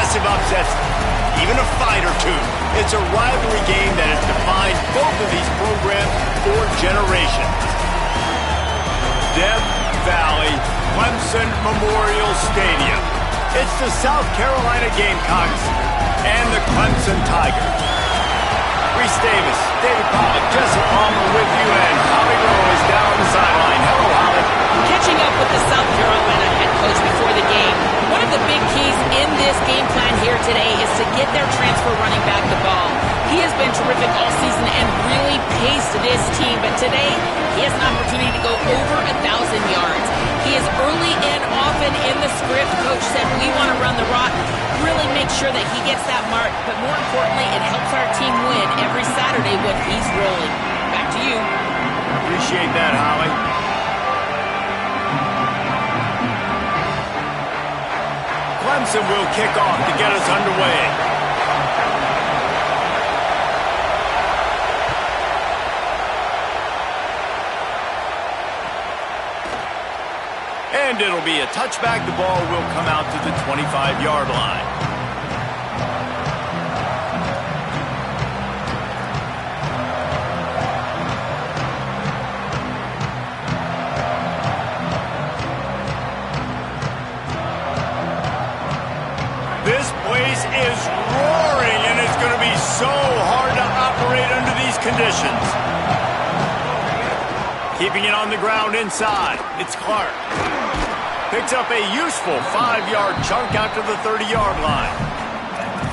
massive upsets, even a fight or two. It's a rivalry game that has defined both of these programs for generations. Death Valley Clemson Memorial Stadium. It's the South Carolina Gamecocks and the Clemson Tigers. Reese Davis, David Pollack, Jesse Palmer with you, and Holly Rowe is down on the sideline. Hello, Holly. Catching up with the South Carolina head coach before the game, one of the big keys in this game plan here today is to get their transfer running back the ball. He has been terrific all season and really paced this team, but today he has an opportunity to go over 1,000 yards. He is early and often in the script. Coach said, we want to run the rock, really make sure that he gets that mark, but more importantly, it helps our team win every Saturday when he's rolling. Back to you. Appreciate that, Holly. Clemson will kick off to get us underway. And it'll be a touchback. The ball will come out to the 25-yard line. This place is roaring, and it's going to be so hard to operate under these conditions. Keeping it on the ground inside, it's Clark. Picks up a useful 5-yard chunk out to the 30-yard line.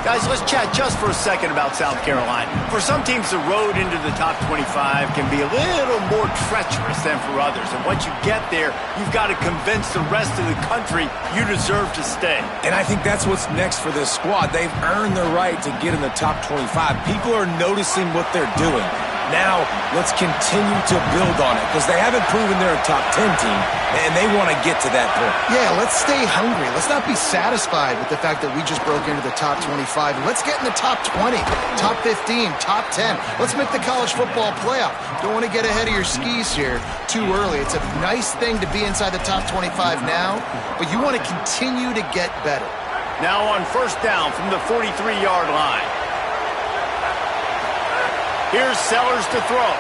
Guys, let's chat just for a second about South Carolina. For some teams, the road into the top 25 can be a little more treacherous than for others. And once you get there, you've got to convince the rest of the country you deserve to stay. And I think that's what's next for this squad. They've earned the right to get in the top 25. People are noticing what they're doing. Now, let's continue to build on it because they haven't proven they're a top 10 team, and they want to get to that point. Yeah, let's stay hungry. Let's not be satisfied with the fact that we just broke into the top 25. Let's get in the top 20, top 15, top 10. Let's make the college football playoff. Don't want to get ahead of your skis here too early. It's a nice thing to be inside the top 25 now, but you want to continue to get better. Now on first down from the 43-yard line. Here's Sellers to throw.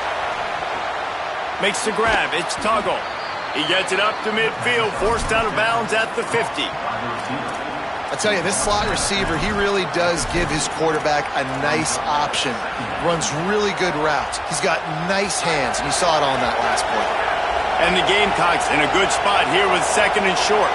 Makes the grab. It's Tuggle. He gets it up to midfield, forced out of bounds at the 50. I tell you, this slot receiver, he really does give his quarterback a nice option. Runs really good routes. He's got nice hands, and you saw it on that last play. And the Gamecocks in a good spot here with second and short.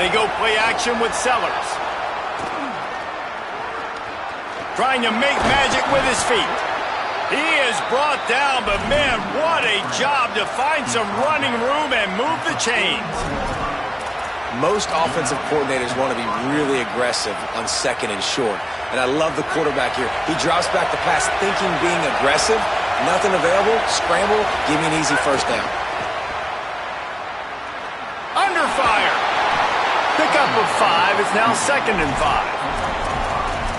They go play action with Sellers. Trying to make magic with his feet. He is brought down, but man, what a job to find some running room and move the chains. Most offensive coordinators want to be really aggressive on second and short. And I love the quarterback here. He drops back the pass thinking being aggressive. Nothing available, scramble, give me an easy first down. Under fire. Pickup of 5 is now second and 5.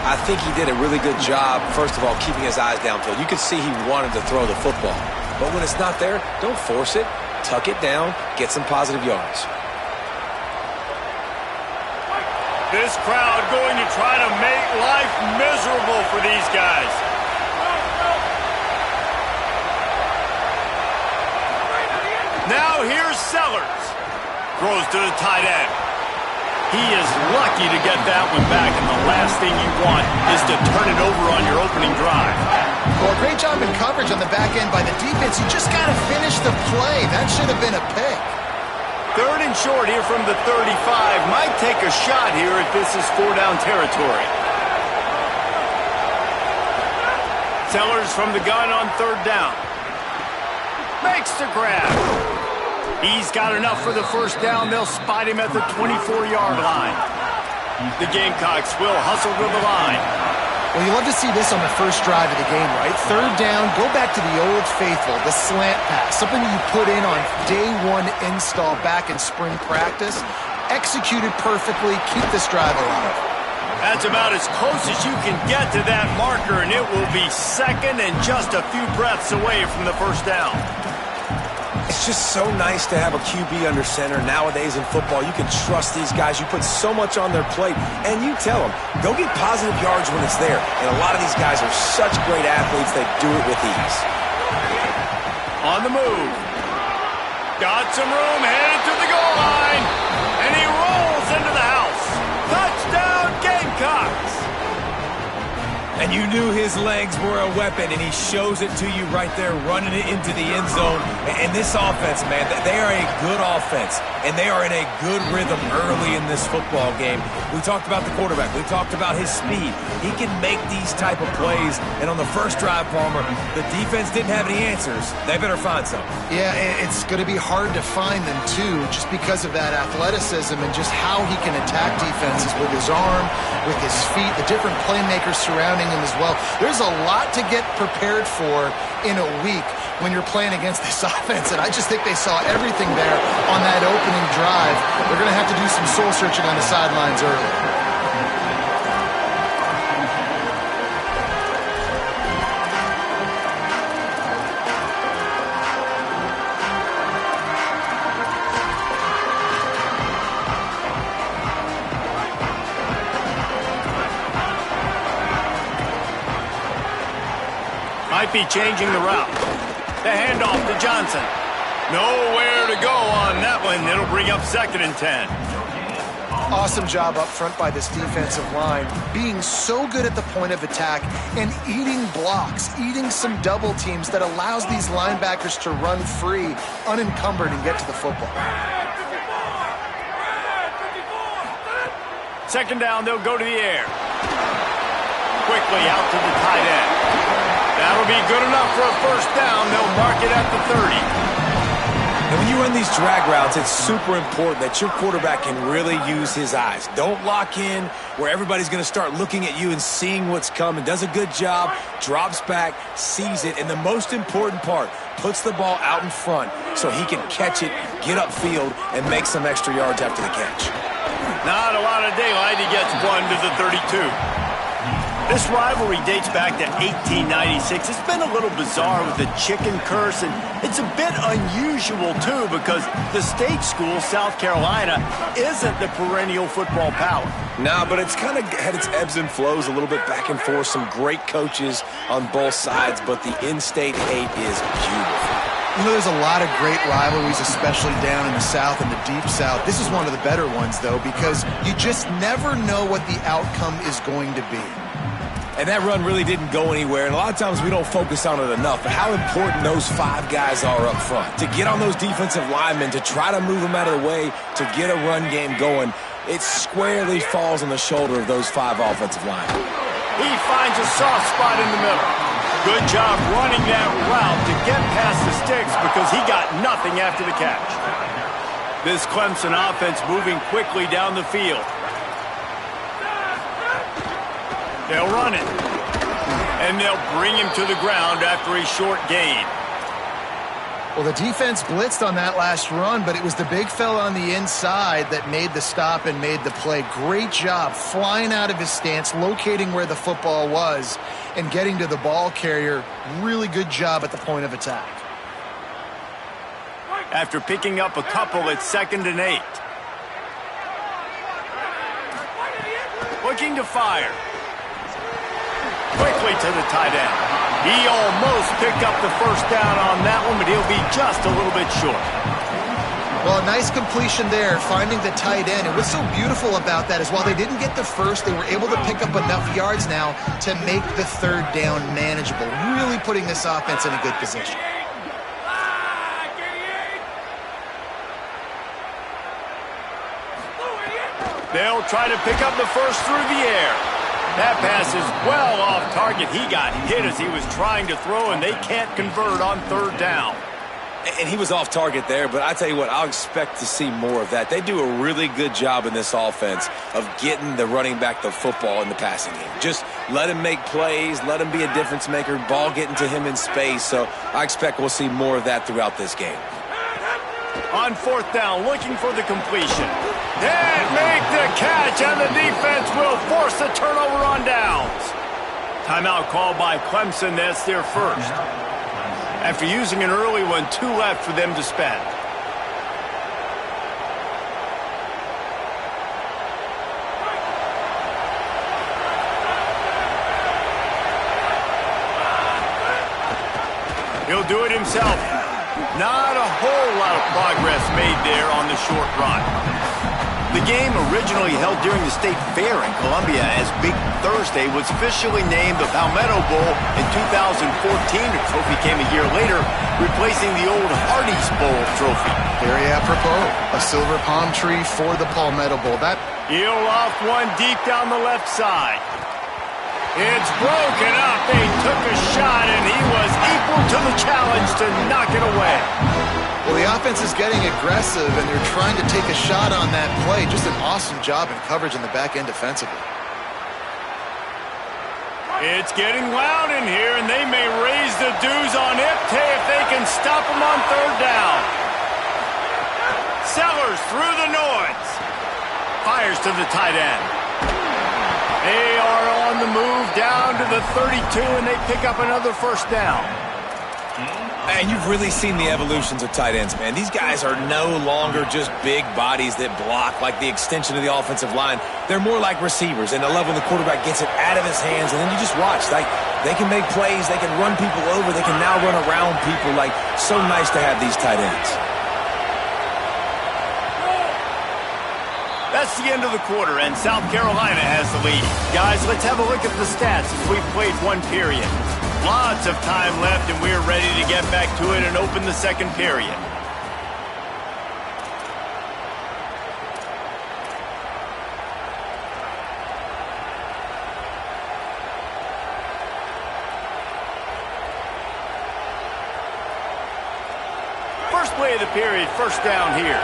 I think he did a really good job, first of all, keeping his eyes downfield. You could see he wanted to throw the football. But when it's not there, don't force it. Tuck it down, get some positive yards. This crowd going to try to make life miserable for these guys. Now here's Sellers. Throws to the tight end. He is lucky to get that one back, and the last thing you want is to turn it over on your opening drive. Well, great job in coverage on the back end by the defense. You just got to finish the play. That should have been a pick. Third and short here from the 35. Might take a shot here if this is 4-down territory. Sellers from the gun on third down. Makes the grab. He's got enough for the first down. They'll spot him at the 24-yard line. The Gamecocks will hustle to the line. Well, you love to see this on the first drive of the game, right? Third down, go back to the old faithful, the slant pass, something you put in on day one install back in spring practice. Executed perfectly, keep this drive alive. That's about as close as you can get to that marker, and it will be second and just a few breaths away from the first down. It's just so nice to have a QB under center. Nowadays in football, you can trust these guys. You put so much on their plate, and you tell them, go get positive yards when it's there. And a lot of these guys are such great athletes, they do it with ease. On the move. Got some room, headed to the goal line, and he rolls into the house. Touchdown, Gamecocks! And you knew his legs were a weapon, and he shows it to you right there, running it into the end zone. And this offense, man, they are a good offense, and they are in a good rhythm early in this football game. We talked about the quarterback. We talked about his speed. He can make these type of plays, and on the first drive, Palmer, the defense didn't have any answers. They better find something. Yeah, it's going to be hard to find them, too, just because of that athleticism and just how he can attack defenses with his arm, with his feet, the different playmakers surrounding him as well. There's a lot to get prepared for in a week when you're playing against this offense, and I just think they saw everything there on that opening drive. They're going to have to do some soul-searching on the sidelines early. Might be changing the route. The handoff to Johnson. Nowhere to go on that one. It'll bring up 2nd and 10. Awesome job up front by this defensive line, being so good at the point of attack and eating blocks, eating some double teams that allows these linebackers to run free, unencumbered, and get to the football. 2nd down, they'll go to the air. Quickly out to the tight end. That'll be good enough for a first down. They'll mark it at the 30. And when you run these drag routes, it's super important that your quarterback can really use his eyes. Don't lock in where everybody's going to start looking at you and seeing what's coming. Does a good job, drops back, sees it, and the most important part, puts the ball out in front so he can catch it, get upfield, and make some extra yards after the catch. Not a lot of daylight. He gets one to the 32. This rivalry dates back to 1896. It's been a little bizarre with the chicken curse, and it's a bit unusual, too, because the state school, South Carolina, isn't the perennial football power. Nah, but it's kind of had its ebbs and flows a little bit back and forth. Some great coaches on both sides, but the in-state hate is beautiful. You know, there's a lot of great rivalries, especially down in the South and the Deep South. This is one of the better ones, though, because you just never know what the outcome is going to be. And that run really didn't go anywhere, and a lot of times we don't focus on it enough, but how important those 5 guys are up front. To get on those defensive linemen, to try to move them out of the way, to get a run game going, it squarely falls on the shoulder of those 5 offensive linemen. He finds a soft spot in the middle. Good job running that route to get past the sticks because he got nothing after the catch. This Clemson offense moving quickly down the field. They'll run it. And they'll bring him to the ground after a short gain. Well, the defense blitzed on that last run, but it was the big fella on the inside that made the stop and made the play. Great job flying out of his stance, locating where the football was, and getting to the ball carrier. Really good job at the point of attack. After picking up a couple, it's 2nd and 8. Looking to fire. Quickly to the tight end. He almost picked up the first down on that one, but he'll be just a little bit short. Well, a nice completion there, finding the tight end. And what's so beautiful about that is while they didn't get the first, they were able to pick up enough yards now to make the 3rd down manageable, really putting this offense in a good position. They'll try to pick up the first through the air. That pass is well off target. He got hit as he was trying to throw, and they can't convert on 3rd down. And he was off target there, but I tell you what, I'll expect to see more of that. They do a really good job in this offense of getting the running back the football in the passing game. Just let him make plays, let him be a difference maker, ball getting to him in space. So I expect we'll see more of that throughout this game. On fourth down, looking for the completion. Didn't make the catch, and the defense will force a turnover on downs. Timeout called by Clemson. That's their first. After using an early one, 2 left for them to spend. He'll do it himself. Not a whole lot of progress made there on the short run. The game, originally held during the State Fair in Columbia as Big Thursday, was officially named the Palmetto Bowl in 2014. The trophy came a year later, replacing the old Hardee's Bowl trophy. Very apropos, a silver palm tree for the Palmetto Bowl. He'll off one deep down the left side. It's broken up. They took a shot, and he was equal to the challenge to knock it away. Well, the offense is getting aggressive, and they're trying to take a shot on that play. Just an awesome job in coverage in the back end defensively. It's getting loud in here, and they may raise the dues on Ipte if they can stop him on third down. Sellers through the noise. Fires to the tight end. They are on the move down to the 32, and they pick up another first down. And you've really seen the evolutions of tight ends, man. These guys are no longer just big bodies that block like the extension of the offensive line. They're more like receivers, and the level the quarterback gets it out of his hands, and then you just watch. Like, they can make plays, they can run people over, they can now run around people. Like, so nice to have these tight ends. That's the end of the quarter, and South Carolina has the lead. Guys, let's have a look at the stats as we've played one period. Lots of time left, and we're ready to get back to it and open the second period. First play of the period, first down here.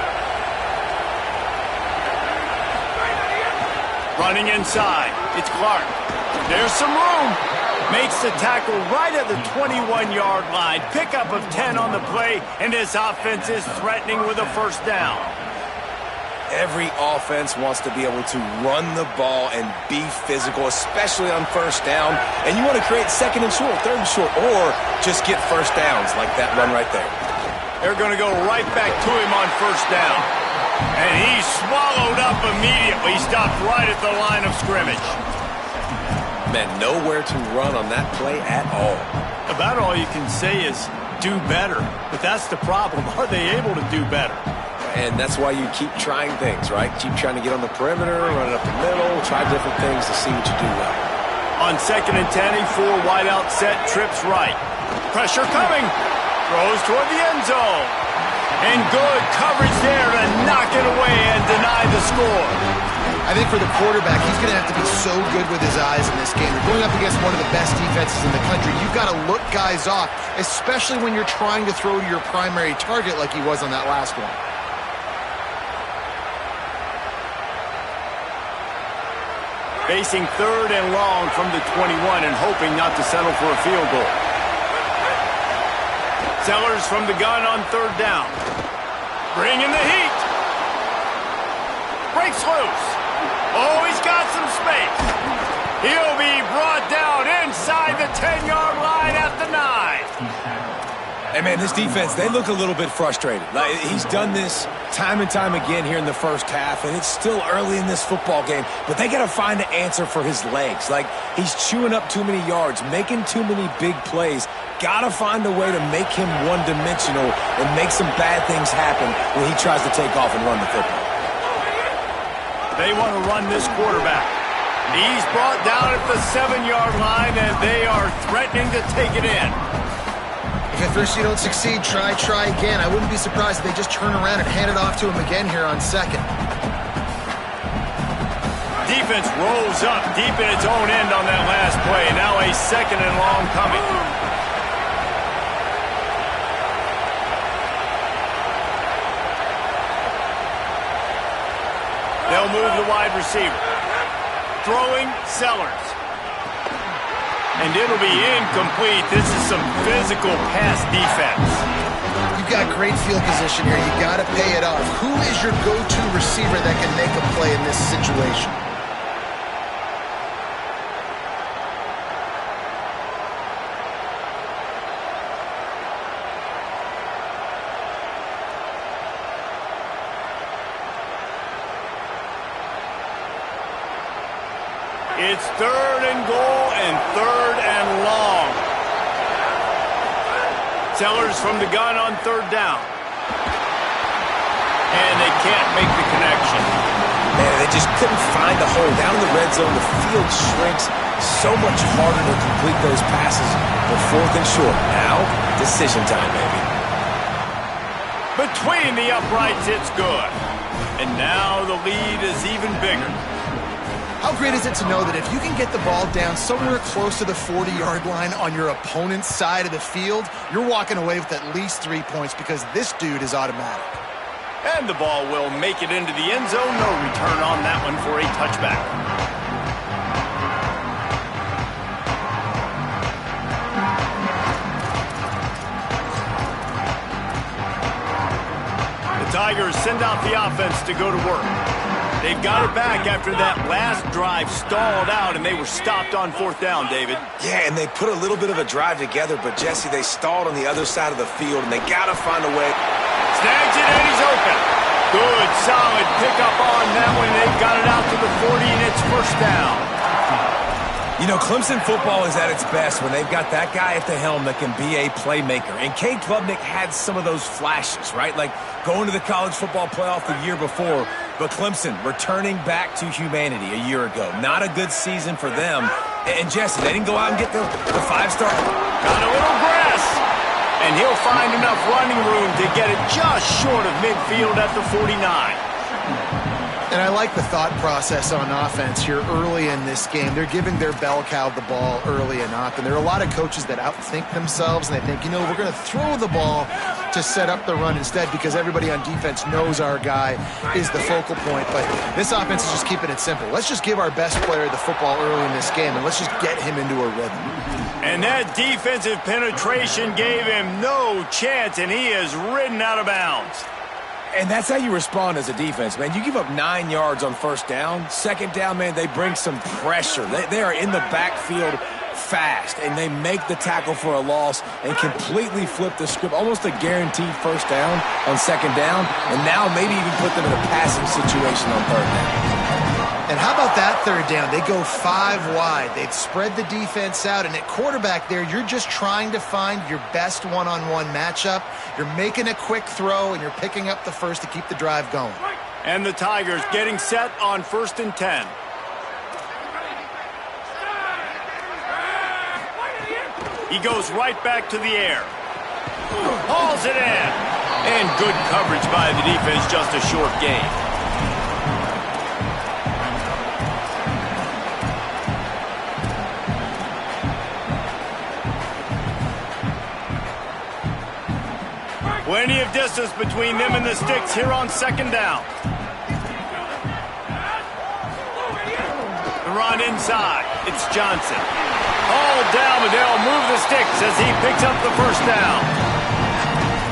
Running inside, it's Clark. There's some room. Makes the tackle right at the 21-yard line. Pickup of 10 on the play, and his offense is threatening with a first down. Every offense wants to be able to run the ball and be physical, especially on first down. And you want to create second and short, third and short, or just get first downs like that run right there. They're going to go right back to him on first down. And he's swallowed up immediately, stopped right at the line of scrimmage. Man, nowhere to run on that play at all. About all you can say is do better. But that's the problem. Are they able to do better? And that's why you keep trying things, right? Keep trying to get on the perimeter, run it up the middle, try different things to see what you do well. On second and 10, a 4 wide out set, trips right. Pressure coming. Throws toward the end zone. And good coverage there to knock it away and deny the score. I think for the quarterback, he's going to have to be so good with his eyes in this game. You're going up against one of the best defenses in the country. You've got to look guys off, especially when you're trying to throw to your primary target like he was on that last one. Facing third and long from the 21 and hoping not to settle for a field goal. Sellers from the gun on third down. Bringing the heat. Breaks loose. Oh, he's got some space. He'll be brought down inside the 10-yard line at the 9. Hey, man, this defense, they look a little bit frustrated. Like, he's done this time and time again here in the first half, and it's still early in this football game, but they got to find an answer for his legs. Like, he's chewing up too many yards, making too many big plays. Got to find a way to make him one-dimensional and make some bad things happen when he tries to take off and run the football. They want to run this quarterback. He's brought down at the 7-yard line, and they are threatening to take it in. If at first you don't succeed, try again. I wouldn't be surprised if they just turn around and hand it off to him again here on second. Defense rolls up deep in its own end on that last play. Now a second and long coming. They'll move the wide receiver. Throwing Sellers. And it'll be incomplete. This is some physical pass defense. You've got great field position here. You got to pay it off. Who is your go-to receiver that can make a play in this situation? It's 3rd and goal and 3rd and long. Sellers from the gun on 3rd down. And they can't make the connection. Man, they just couldn't find the hole. Down in the red zone, the field shrinks. So much harder to complete those passes. But 4th and short. Now, decision time, baby. Between the uprights, it's good. And now the lead is even bigger. How great is it to know that if you can get the ball down somewhere close to the 40-yard line on your opponent's side of the field, you're walking away with at least 3 points because this dude is automatic. And the ball will make it into the end zone. No return on that one for a touchback. The Tigers send out the offense to go to work. They've got it back after that last drive stalled out, and they were stopped on 4th down, David. Yeah, and they put a little bit of a drive together, but, Jesse, they stalled on the other side of the field, and they got to find a way. Snags it, and he's open. Good, solid pickup on that one. They've got it out to the 40, and it's 1st down. You know, Clemson football is at its best when they've got that guy at the helm that can be a playmaker. And Cade Klubnik had some of those flashes, right? Like going to the college football playoff the year before. But Clemson returning back to humanity a year ago. Not a good season for them. And Jesse, they didn't go out and get the 5-star. Got a little grass. And he'll find enough running room to get it just short of midfield at the 49. And I like the thought process on offense here early in this game. They're giving their bell cow the ball early and often. There are a lot of coaches that outthink themselves, and they think, you know, we're going to throw the ball to set up the run instead because everybody on defense knows our guy is the focal point. But this offense is just keeping it simple. Let's just give our best player the football early in this game, and let's just get him into a rhythm. And that defensive penetration gave him no chance, and he is ridden out of bounds. And that's how you respond as a defense, man. You give up 9 yards on 1st down. 2nd down, man, they bring some pressure. They are in the backfield fast, and they make the tackle for a loss and completely flip the script. Almost a guaranteed 1st down on 2nd down, and now maybe even put them in a passing situation on 3rd down. And how about that 3rd down? They go 5 wide. They've spread the defense out. And at quarterback there, you're just trying to find your best one-on-one matchup. You're making a quick throw, and you're picking up the first to keep the drive going. And the Tigers getting set on 1st and 10. He goes right back to the air. Hauls it in. And good coverage by the defense, just a short gain. Plenty of distance between them and the sticks here on 2nd down. The run inside. It's Johnson. All down, but they'll move the sticks as he picks up the 1st down.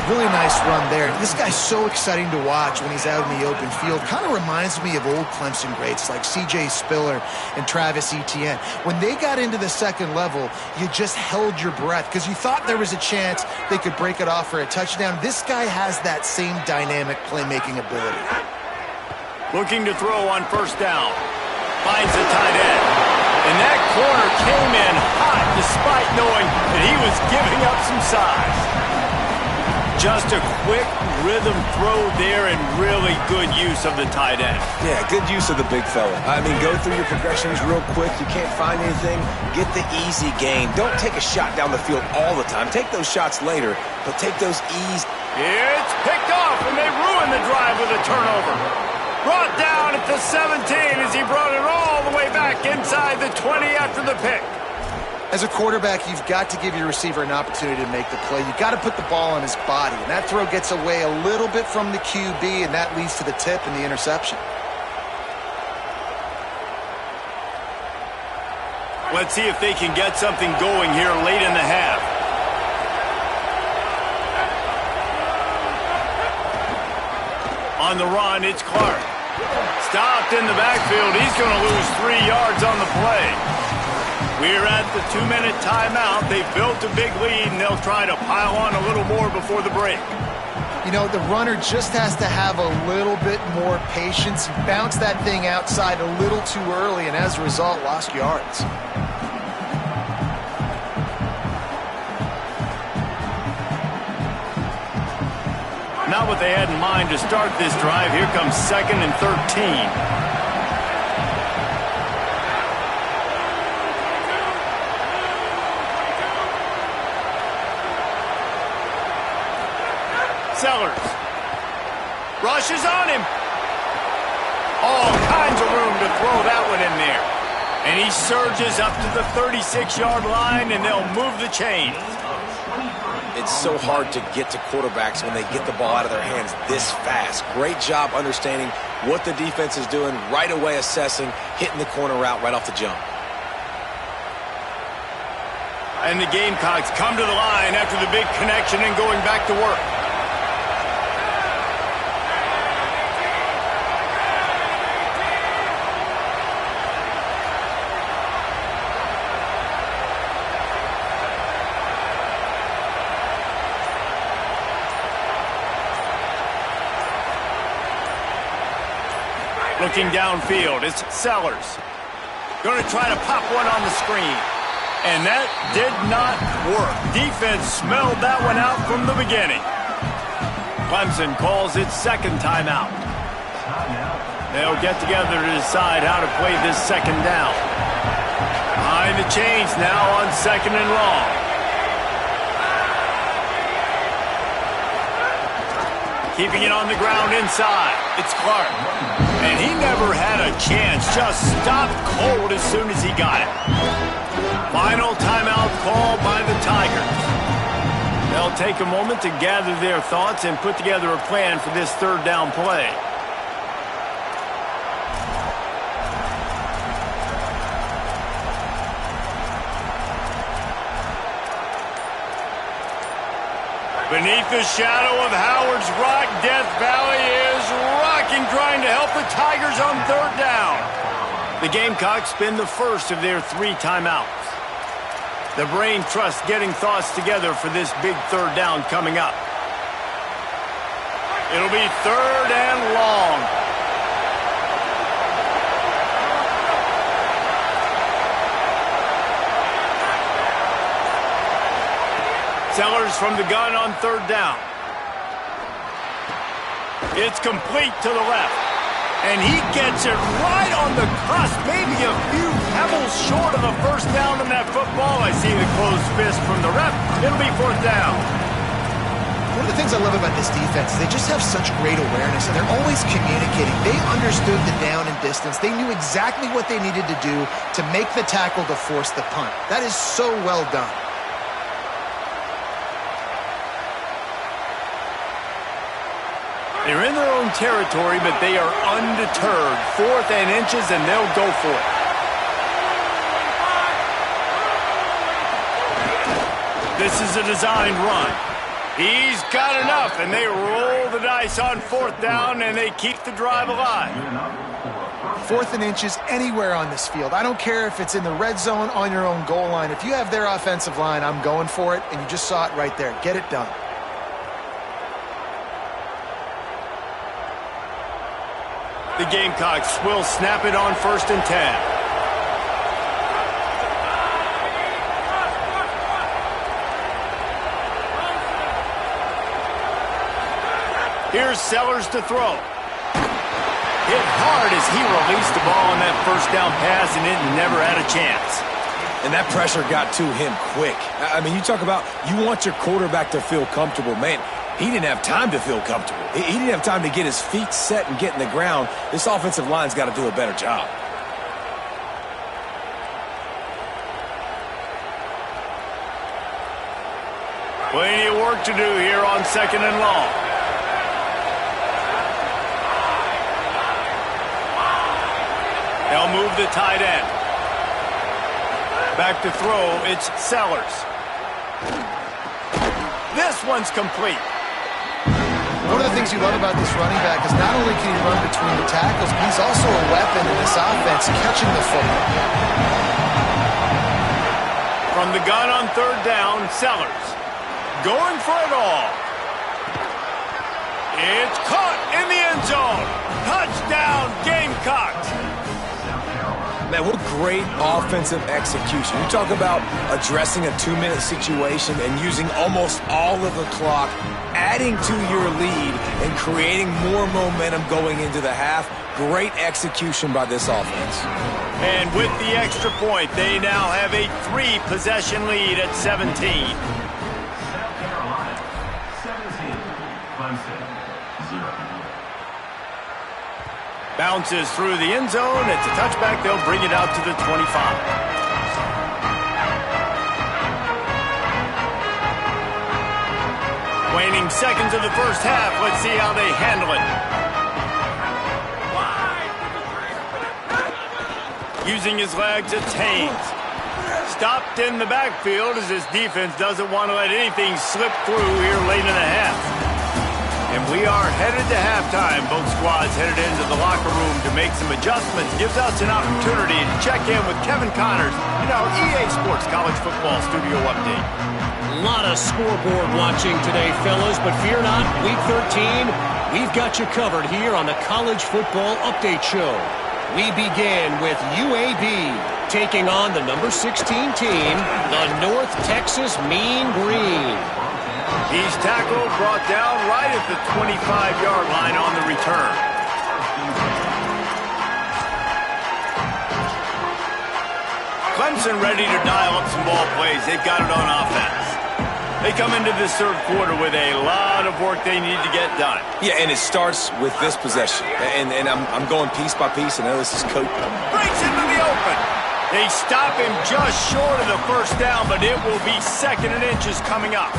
Really nice run there. This guy's so exciting to watch when he's out in the open field. Kind of reminds me of old Clemson greats like C.J. Spiller and Travis Etienne. When they got into the 2nd level, you just held your breath because you thought there was a chance they could break it off for a touchdown. This guy has that same dynamic playmaking ability. Looking to throw on 1st down. Finds the tight end. And that corner came in hot despite knowing that he was giving up some size. Just a quick rhythm throw there and really good use of the tight end. Yeah, good use of the big fella. I mean, go through your progressions real quick. You can't find anything. Get the easy gain. Don't take a shot down the field all the time. Take those shots later, but take those easy. It's picked off, and they ruin the drive with a turnover. Brought down at the 17 as he brought it all the way back inside the 20 after the pick. As a quarterback, you've got to give your receiver an opportunity to make the play. You've got to put the ball on his body, and that throw gets away a little bit from the QB, and that leads to the tip and the interception. Let's see if they can get something going here late in the half. On the run, it's Clark. Stopped in the backfield. He's going to lose 3 yards on the play. We're at the 2-minute timeout. They've built a big lead, and they'll try to pile on a little more before the break. You know, the runner just has to have a little bit more patience. Bounce that thing outside a little too early, and as a result, lost yards. Not what they had in mind to start this drive. Here comes 2nd and 13. Sellers. Rushes on him. All kinds of room to throw that one in there. And he surges up to the 36-yard line, and they'll move the chains. It's so hard to get to quarterbacks when they get the ball out of their hands this fast. Great job understanding what the defense is doing, right away assessing, hitting the corner route right off the jump. And the Gamecocks come to the line after the big connection and going back to work. Looking downfield, it's Sellers. Going to try to pop one on the screen. And that did not work. Defense smelled that one out from the beginning. Clemson calls its 2nd timeout. They'll get together to decide how to play this 2nd down. Behind the chains now on 2nd and long. Keeping it on the ground inside. It's Clark. And he never had a chance. Just stopped cold as soon as he got it. Final timeout called by the Tigers. They'll take a moment to gather their thoughts and put together a plan for this 3rd down play. Beneath the shadow of Howard's Rock, Death Valley is rocking, trying to help the Tigers on 3rd down. The Gamecocks spend the first of their 3 timeouts. The brain trust getting thoughts together for this big 3rd down coming up. It'll be 3rd and long. Sellers from the gun on 3rd down. It's complete to the left. And he gets it right on the cusp, maybe a few pebbles short of a 1st down on that football. I see the closed fist from the ref. It'll be 4th down. One of the things I love about this defense is they just have such great awareness, and they're always communicating. They understood the down and distance. They knew exactly what they needed to do to make the tackle to force the punt. That is so well done. They're in their own territory, but they are undeterred. 4th and inches, and they'll go for it. This is a designed run. He's got enough, and they roll the dice on 4th down, and they keep the drive alive. 4th and inches anywhere on this field. I don't care if it's in the red zone, on your own goal line. If you have their offensive line, I'm going for it, and you just saw it right there. Get it done. The Gamecocks will snap it on 1st and 10. Here's Sellers to throw. Hit hard as he released the ball on that 1st down pass, and it never had a chance. And that pressure got to him quick. I mean, you talk about you want your quarterback to feel comfortable. Man, he didn't have time to feel comfortable. He didn't have time to get his feet set and get in the ground. This offensive line's got to do a better job. Plenty of work to do here on 2nd and long. They'll move the tight end. Back to throw, it's Sellers. This one's complete. One of the things you love about this running back is not only can he run between the tackles, but he's also a weapon in this offense catching the football. From the gun on third down, Sellers going for it all. It's caught in the end zone. Touchdown, Gamecocks. Man, what great offensive execution. You talk about addressing a 2-minute situation and using almost all of the clock, adding to your lead and creating more momentum going into the half. Great execution by this offense. And with the extra point, they now have a 3-possession lead at 17. Bounces through the end zone. It's a touchback. They'll bring it out to the 25. Waning seconds of the first half. Let's see how they handle it. Using his legs, it's Haynes. Stopped in the backfield as his defense doesn't want to let anything slip through here late in the half. And we are headed to halftime. Both squads headed into the locker room to make some adjustments. Gives us an opportunity to check in with Kevin Connors in our EA Sports College Football Studio Update. A lot of scoreboard watching today, fellas, but fear not, Week 13, we've got you covered here on the College Football Update Show. We begin with UAB taking on the number 16 team, the North Texas Mean Green. He's tackled, brought down right at the 25-yard line on the return. Clemson ready to dial up some ball plays. They've got it on offense. They come into this third quarter with a lot of work they need to get done. Yeah, and it starts with this possession. And I'm going piece by piece. I know this is coach. Breaks into the open. They stop him just short of the first down, but it will be second and inches coming up.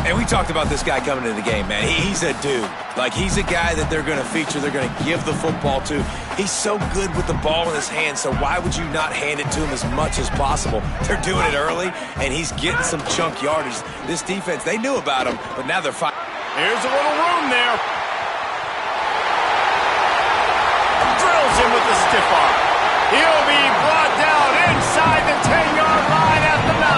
And we talked about this guy coming into the game, man. He's a dude. Like, he's a guy that they're going to feature, they're going to give the football to. He's so good with the ball in his hand, so why would you not hand it to him as much as possible? They're doing it early, and he's getting some chunk yardage. This defense, they knew about him, but now they're fighting. Here's a little room there. Drills him with the stiff arm. He'll be brought down inside the 10-yard line at the 9.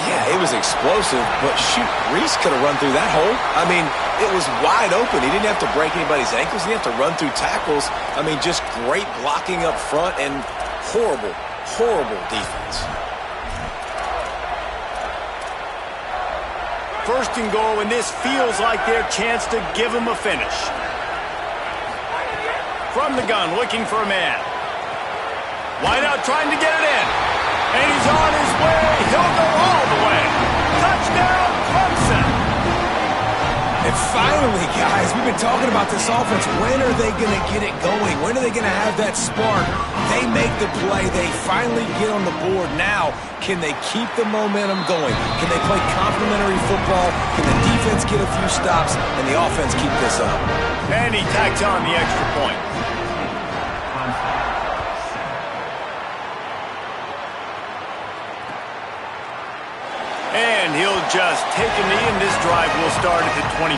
Yeah, it was explosive, but shoot, Reese could have run through that hole. I mean, it was wide open. He didn't have to break anybody's ankles. He didn't have to run through tackles. I mean, just great blocking up front and horrible, horrible defense. First and goal, and this feels like their chance to give him a finish. From the gun, looking for a man. Wideout trying to get it in. And he's on his way. He'll go all the way. Touchdown, Clemson. And finally, guys, we've been talking about this offense. When are they going to get it going? When are they going to have that spark? They make the play. They finally get on the board. Now, can they keep the momentum going? Can they play complementary football? Can the defense get a few stops and the offense keep this up? And he tacks on the extra point. And he'll just take a knee, and this drive will start at the 25.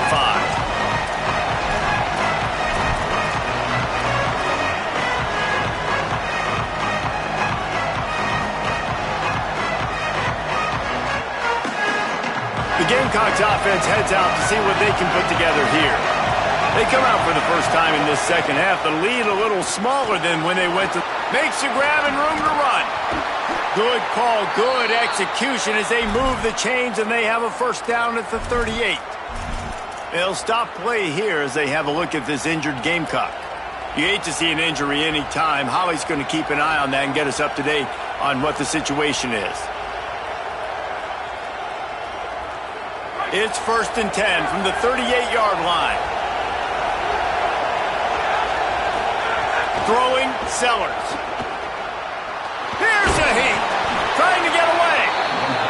The Gamecocks offense heads out to see what they can put together here. They come out for the first time in this second half. The lead a little smaller than when they went to... Makes the grab and room to run. Good call, good execution as they move the chains, and they have a first down at the 38. They'll stop play here as they have a look at this injured Gamecock. You hate to see an injury any time. Holly's going to keep an eye on that and get us up to date on what the situation is. It's first and 10 from the 38-yard line. Throwing, Sellers. Here's a heat. Trying to get away.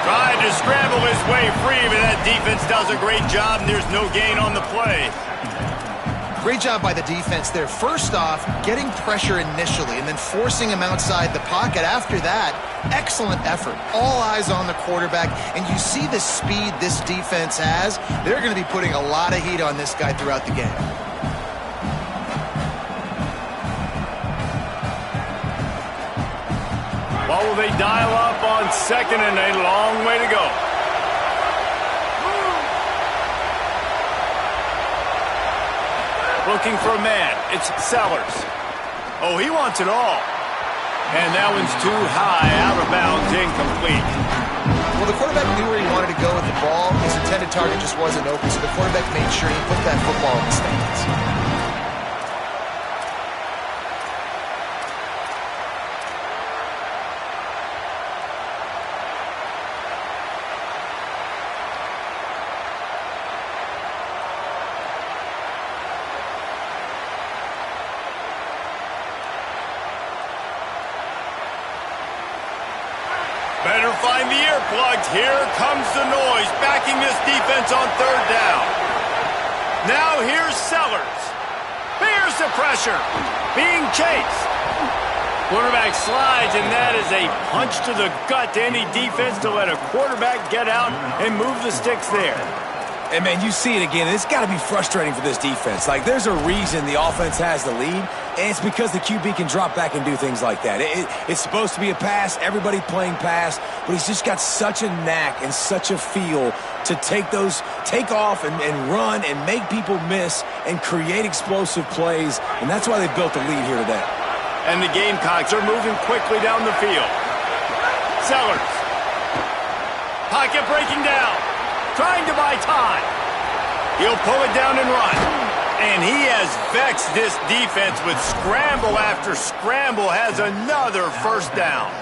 Trying to scramble his way free, but that defense does a great job, and there's no gain on the play. Great job by the defense there. First off, getting pressure initially and then forcing him outside the pocket. After that, excellent effort. All eyes on the quarterback, and you see the speed this defense has. They're going to be putting a lot of heat on this guy throughout the game. What will they dial up on 2nd and a long way to go? Looking for a man. It's Sellers. Oh, he wants it all. And that one's too high, out of bounds, incomplete. Well, the quarterback knew where he wanted to go with the ball. His intended target just wasn't open, so the quarterback made sure he put that football in the stands. Better find the earplugs. Here comes the noise, backing this defense on 3rd down. Now here's Sellers. Here's the pressure. Being chased. Quarterback slides, and that is a punch to the gut to any defense to let a quarterback get out and move the sticks there. And, man, you see it again. It's got to be frustrating for this defense. Like, there's a reason the offense has the lead, and it's because the QB can drop back and do things like that. It's supposed to be a pass, everybody playing pass, but he's just got such a knack and such a feel to take off and run and make people miss and create explosive plays, and that's why they built the lead here today. And the Gamecocks are moving quickly down the field. Sellers. Pocket breaking down. Trying to buy time. He'll pull it down and run. And he has vexed this defense with scramble after scramble. Has another 1st down.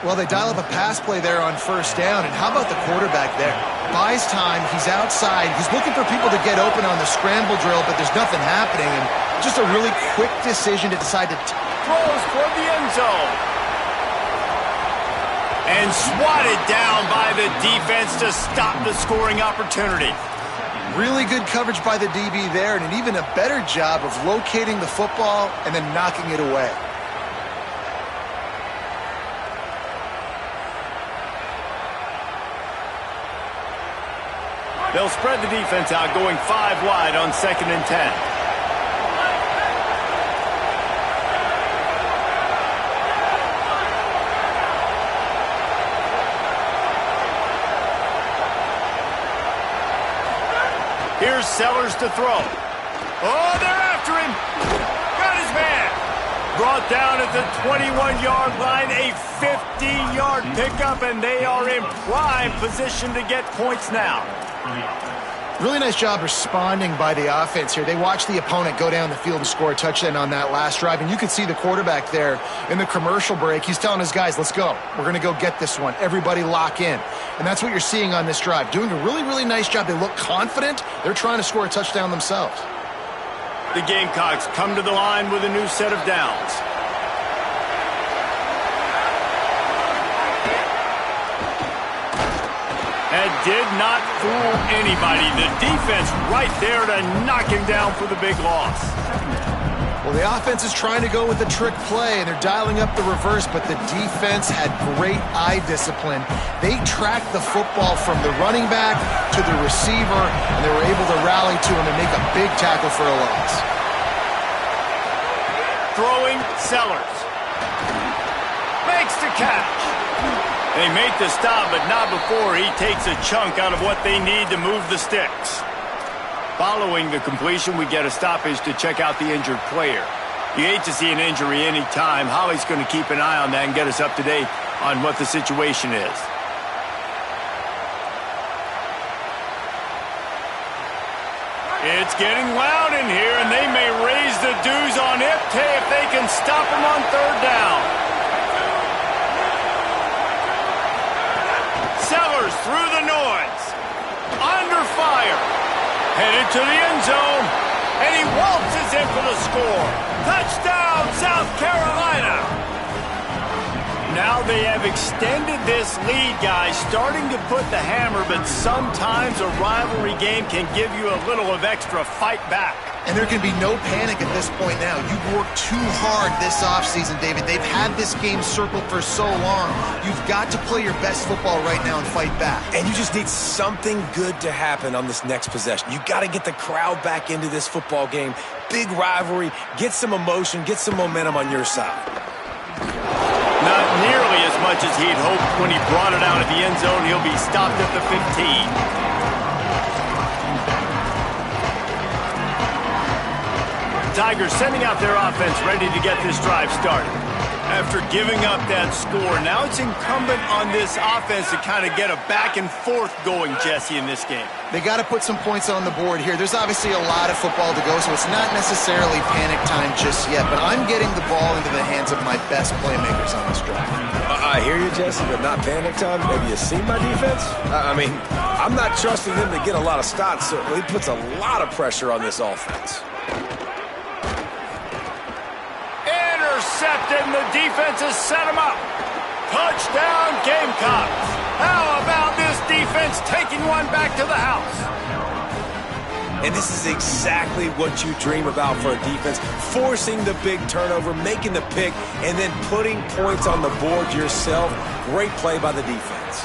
Well, they dial up a pass play there on 1st down, and how about the quarterback there? Buys time, he's outside, he's looking for people to get open on the scramble drill, but there's nothing happening, and just a really quick decision to decide to throws toward the end zone. And swatted down by the defense to stop the scoring opportunity. Really good coverage by the DB there, and an even a better job of locating the football and then knocking it away. They'll spread the defense out, going 5 wide on 2nd and 10. Here's Sellers to throw. Oh, they're after him. Got his man. Brought down at the 21-yard line, a 50-yard pickup, and they are in prime position to get points now. Really nice job responding by the offense here. They watched the opponent go down the field and score a touchdown on that last drive, and you could see the quarterback there in the commercial break. He's telling his guys, let's go. We're going to go get this one. Everybody lock in. And that's what you're seeing on this drive. Doing a really, really nice job. They look confident. They're trying to score a touchdown themselves. The Gamecocks come to the line with a new set of downs. That did not fool anybody. The defense right there to knock him down for the big loss. Well, the offense is trying to go with a trick play, and they're dialing up the reverse, but the defense had great eye discipline. They tracked the football from the running back to the receiver, and they were able to rally to him and make a big tackle for a loss. Throwing Sellers. Makes the catch. They make the stop, but not before he takes a chunk out of what they need to move the sticks. Following the completion, we get a stoppage to check out the injured player. You hate to see an injury any time. Holly's going to keep an eye on that and get us up to date on what the situation is. It's getting loud in here, and they may raise the dues on Ipte if they can stop him on 3rd down. Sellers through the noise. Under fire. Headed to the end zone. And he waltzes in for the score. Touchdown, South Carolina. Now they have extended this lead, guys, starting to put the hammer, but sometimes a rivalry game can give you a little of extra fight back. And there can be no panic at this point now. You've worked too hard this offseason, David. They've had this game circled for so long. You've got to play your best football right now and fight back. And you just need something good to happen on this next possession. You got to get the crowd back into this football game. Big rivalry. Get some emotion. Get some momentum on your side. Not nearly as much as he'd hoped when he brought it out of the end zone. He'll be stopped at the 15. Tigers sending out their offense ready to get this drive started. After giving up that score, now it's incumbent on this offense to kind of get a back and forth going, Jesse, in this game. They got to put some points on the board here. There's obviously a lot of football to go, so it's not necessarily panic time just yet, but I'm getting the ball into the hands of my best playmakers on this drive. I hear you, Jesse, but not panic time. Have you seen my defense? I mean, I'm not trusting them to get a lot of stops, so it puts a lot of pressure on this offense. Intercepted, and the defense has set him up. Touchdown, Gamecocks. How about this defense taking one back to the house? And this is exactly what you dream about for a defense. Forcing the big turnover, making the pick, and then putting points on the board yourself. Great play by the defense.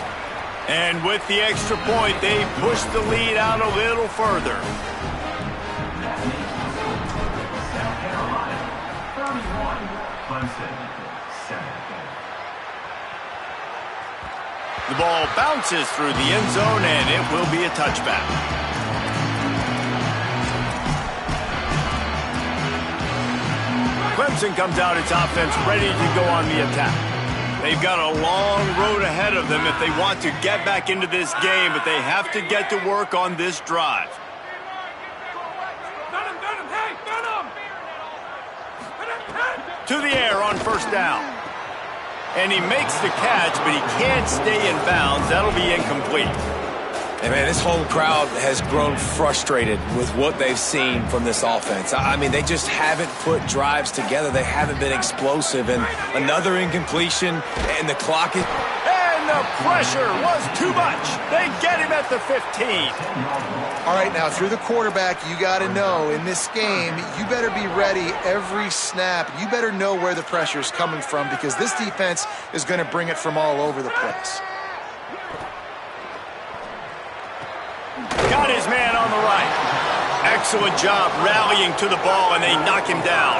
And with the extra point, they push the lead out a little further. The ball bounces through the end zone, and it will be a touchback. Clemson comes out its offense ready to go on the attack. They've got a long road ahead of them if they want to get back into this game, but they have to get to work on this drive. To the air on first down. And he makes the catch, but he can't stay in bounds. That'll be incomplete. And, man, this whole crowd has grown frustrated with what they've seen from this offense. I mean, they just haven't put drives together. They haven't been explosive. And another incompletion, and the clock is... And the pressure was too much. They get him at the 15. All right, now, if you're the quarterback, you got to know, in this game, you better be ready every snap. You better know where the pressure is coming from because this defense is going to bring it from all over the place. Got his man on the right. Excellent job rallying to the ball, and they knock him down.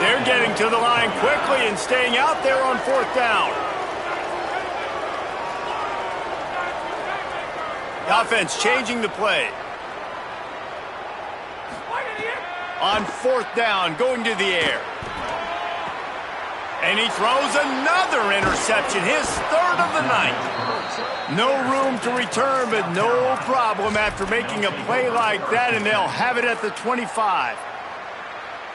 They're getting to the line quickly and staying out there on fourth down. Offense changing the play. On fourth down, going to the air. And he throws another interception, his third of the night. No room to return, but no problem after making a play like that, and they'll have it at the 25.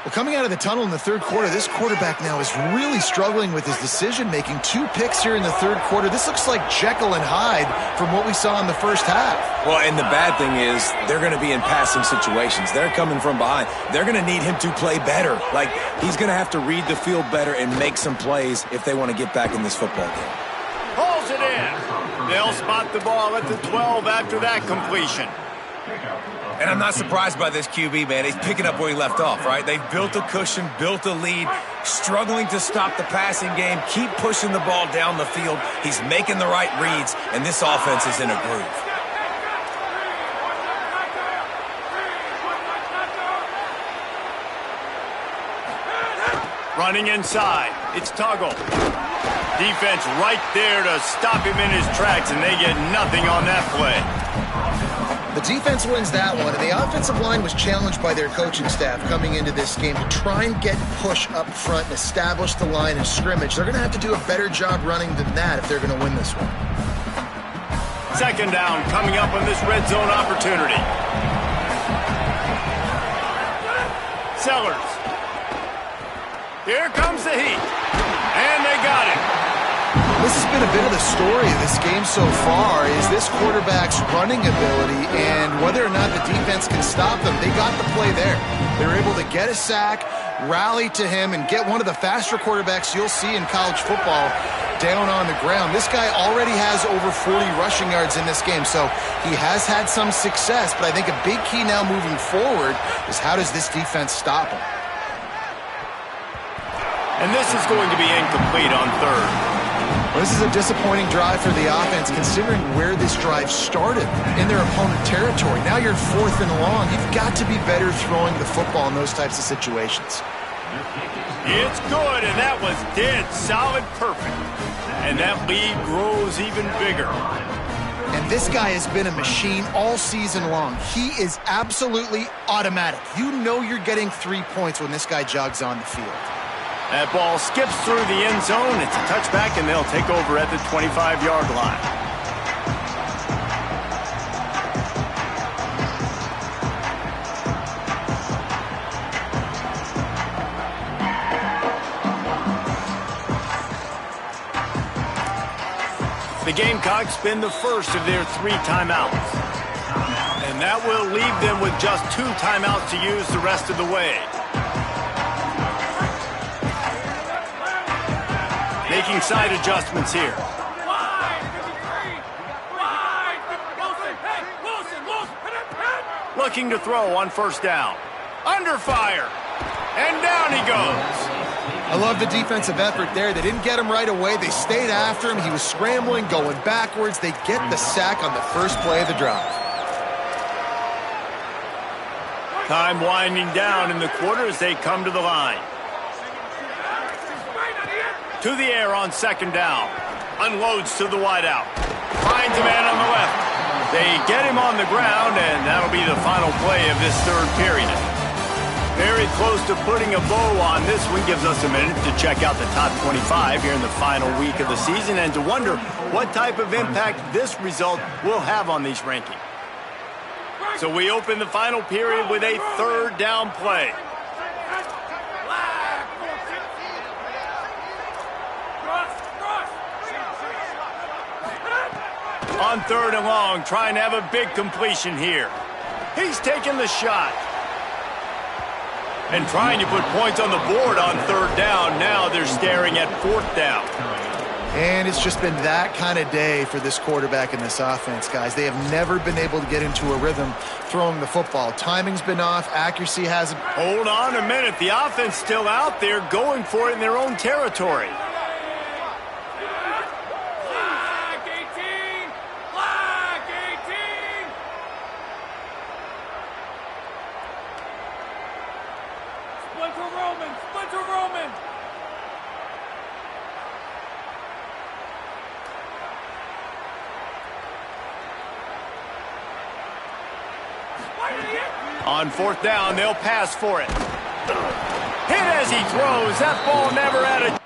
Well, coming out of the tunnel in the third quarter, this quarterback now is really struggling with his decision-making. 2 picks here in the third quarter. This looks like Jekyll and Hyde from what we saw in the first half. Well, and the bad thing is they're going to be in passing situations. They're coming from behind. They're going to need him to play better. Like, he's going to have to read the field better and make some plays if they want to get back in this football game. Pulls it in. They'll spot the ball at the 12 after that completion. And I'm not surprised by this QB, man. He's picking up where he left off, right? They've built a cushion, built a lead, struggling to stop the passing game, keep pushing the ball down the field. He's making the right reads, and this offense is in a groove. Running inside. It's Tuggle. Defense right there to stop him in his tracks, and they get nothing on that play. The defense wins that one, and the offensive line was challenged by their coaching staff coming into this game to try and get push up front and establish the line of scrimmage. They're going to have to do a better job running than that if they're going to win this one. Second down coming up on this red zone opportunity. Sellers. Here comes the heat. And they got it. This has been a bit of the story of this game so far, is this quarterback's running ability and whether or not the defense can stop them. They got the play there. They were able to get a sack, rally to him and get one of the faster quarterbacks you'll see in college football down on the ground. This guy already has over 40 rushing yards in this game, so he has had some success, but I think a big key now moving forward is how does this defense stop him? And this is going to be incomplete on third. Well, this is a disappointing drive for the offense considering where this drive started in their opponent territory. Now you're 4th and long. You've got to be better throwing the football in those types of situations. It's good, and that was dead solid perfect. And that lead grows even bigger. And this guy has been a machine all season long. He is absolutely automatic. You know you're getting 3 points when this guy jogs on the field. That ball skips through the end zone. It's a touchback, and they'll take over at the 25-yard line. The Gamecocks spend the first of their 3 timeouts. And that will leave them with just 2 timeouts to use the rest of the way. Making side adjustments here. Looking to throw on first down. Under fire. And down he goes. I love the defensive effort there. They didn't get him right away. They stayed after him. He was scrambling, going backwards. They get the sack on the first play of the drive. Time winding down in the quarter as they come to the line. To the air on second down. Unloads to the wideout. Finds a man on the left. They get him on the ground, and that'll be the final play of this third period. Very close to putting a bow on this one. Gives us a minute to check out the top 25 here in the final week of the season and to wonder what type of impact this result will have on these rankings. So we open the final period with a third down play. On third and long, trying to have a big completion here. He's taking the shot. And trying to put points on the board on third down. Now they're staring at 4th down. And it's just been that kind of day for this quarterback and this offense, guys. They have never been able to get into a rhythm throwing the football. Timing's been off. Accuracy hasn't. Hold on a minute. The offense still out there going for it in their own territory. On 4th down, they'll pass for it. Hit as he throws. That ball never had a